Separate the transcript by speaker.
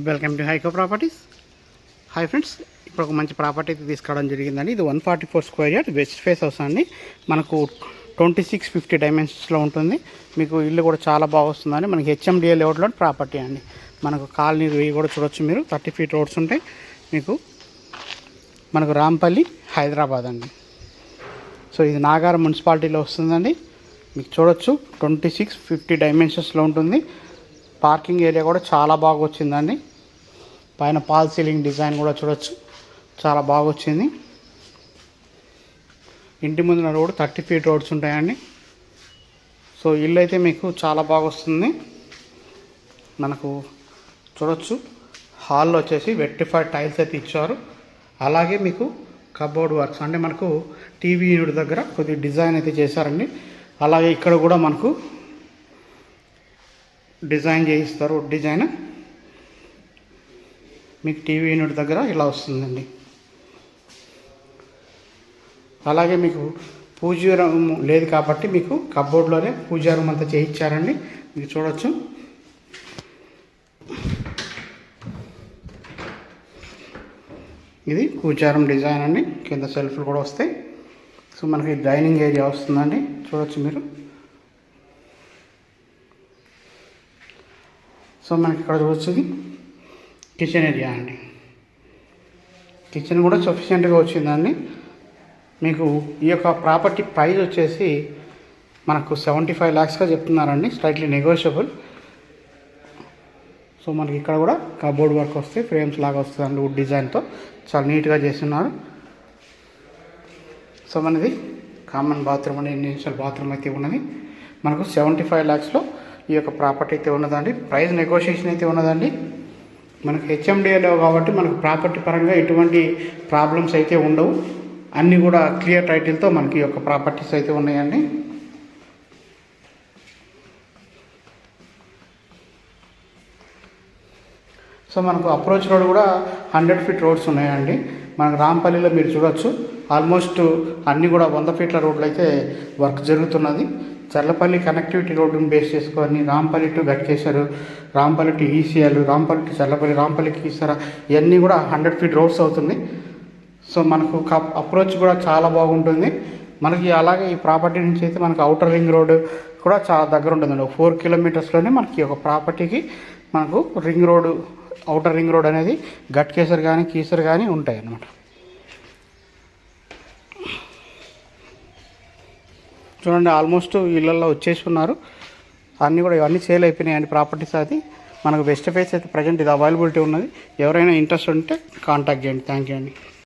Speaker 1: Welcome to Hyko properties. Hi friends, ఇప్పుడు ఒక మంచి ప్రాపర్టీ తీసుకురావడం జరిగిందండి. ఇది 144 square yard west face house అండి. మనకు 2650 డైమెన్షన్స్లో ఉంటుంది. మీకు ఇల్లు కూడా చాలా బాగా వస్తుందండి. మనకి హెచ్ఎండిఏ లేఅవుట్లో ప్రాపర్టీ అండి. మనకు కాలనీ కూడా చూడొచ్చు మీరు. 30 ఫీట్ రోడ్స్ ఉంటాయి. మనకు రాంపల్లి హైదరాబాద్ అండి. సో ఇది నాగారం మున్సిపాలిటీలో వస్తుందండి. మీకు చూడొచ్చు 2650 డైమెన్షన్స్లో ఉంటుంది. పార్కింగ్ ఏరియా కూడా చాలా బాగా వచ్చిందండి. పైన పాల్ సీలింగ్ డిజైన్ కూడా చూడొచ్చు, చాలా బాగా వచ్చింది. ఇంటి ముందున రోడ్ 30 ఫీట్ రోడ్స్ ఉంటాయండి. సో ఇల్లు అయితే మీకు చాలా బాగా వస్తుంది. మనకు చూడొచ్చు హాల్లో వచ్చేసి వెట్టిఫైడ్ టైల్స్ అయితే ఇచ్చారు. అలాగే మీకు కబోర్డ్ వర్క్స్ అంటే మనకు టీవీ యూనిట్ దగ్గర కొద్దిగా డిజైన్ అయితే చేశారండి. అలాగే ఇక్కడ కూడా మనకు డిజైన్ చేయిస్తారు. డిజైన్ మీకు టీవీ యూనిట్ దగ్గర ఇలా వస్తుందండి. అలాగే మీకు పూజా రూమ్ లేదు కాబట్టి మీకు కబోర్డ్లోనే పూజా రూమ్ అంతా చేయించారండి. మీకు చూడొచ్చు. ఇది పూజా రూమ్ డిజైన్ అండి. కింద సెల్ఫ్లు కూడా వస్తాయి. సో మనకి డైనింగ్ ఏరియా వస్తుందండి. చూడొచ్చు మీరు. సో మనకి ఇక్కడ చూడొచ్చు కిచెన్ ఏరియా అండి. కిచెన్ కూడా సఫిషియెంట్గా వచ్చిందండి. మీకు ఈ యొక్క ప్రాపర్టీ ప్రైస్ వచ్చేసి మనకు 75 lakhsగా చెప్తున్నారండి. Slightly negotiable. సో మనకి ఇక్కడ కూడా కబోర్డ్ వర్క్ వస్తే ఫ్రేమ్స్ లాగా వస్తుందండి. వుడ్ డిజైన్తో చాలా నీట్గా చేస్తున్నారు. సో మనది కామన్ బాత్రూమ్ అండి. ఇండివిజువల్ బాత్రూమ్ అయితే ఉన్నది. మనకు 75 lakhsలో ఈ యొక్క ప్రాపర్టీ అయితే ఉన్నదండి. ప్రైస్ నెగోషియేషన్ అయితే ఉన్నదండి. మనకు హెచ్ఎండిఏలో కాబట్టి మనకు ప్రాపర్టీ పరంగా ఎటువంటి ప్రాబ్లమ్స్ అయితే ఉండవు. అన్నీ కూడా క్లియర్ టైటిల్తో మనకి ఈ యొక్క ప్రాపర్టీస్ అయితే ఉన్నాయండి. సో మనకు అప్రోచ్ రోడ్ కూడా 100 ఫీట్ రోడ్స్ ఉన్నాయండి. మనకు రాంపల్లిలో మీరు చూడొచ్చు ఆల్మోస్ట్ అన్నీ కూడా 100 ఫీట్ల రోడ్లు అయితే వర్క్ జరుగుతున్నది. చర్లపల్లి కనెక్టివిటీ రోడ్డును బేస్ చేసుకొని Rampalli to Ghatkesar, Rampalli to ECIL, Rampalli to Cherlapally, రాంపల్లికి ఈసరా ఇవన్నీ కూడా 100 ఫీట్ రోడ్స్ అవుతుంది. సో మనకు అప్రోచ్ కూడా చాలా బాగుంటుంది మనకి. అలాగే ఈ ప్రాపర్టీ నుంచి అయితే మనకు అవుటర్ రింగ్ రోడ్ కూడా చాలా దగ్గర ఉంటుందండి. 4 కిలోమీటర్స్లోనే మనకి ఒక ప్రాపర్టీకి మనకు ring road, outer ring road అనేది గట్కేశ్వర్ కానీ కీసర్ కానీ ఉంటాయి అన్నమాట. చూడండి ఆల్మోస్ట్ ఇళ్ళల్లో వచ్చేసి ఉన్నారు. అన్నీ కూడా ఇవన్నీ సేల్ అయిపోయినాయండి ప్రాపర్టీస్. అది మనకు వెస్ట్ ఫేస్ అయితే ప్రజెంట్ ఇది అవైలబిలిటీ ఉన్నది. ఎవరైనా ఇంట్రెస్ట్ ఉంటే కాంటాక్ట్ చేయండి. థ్యాంక్ యూ అండి.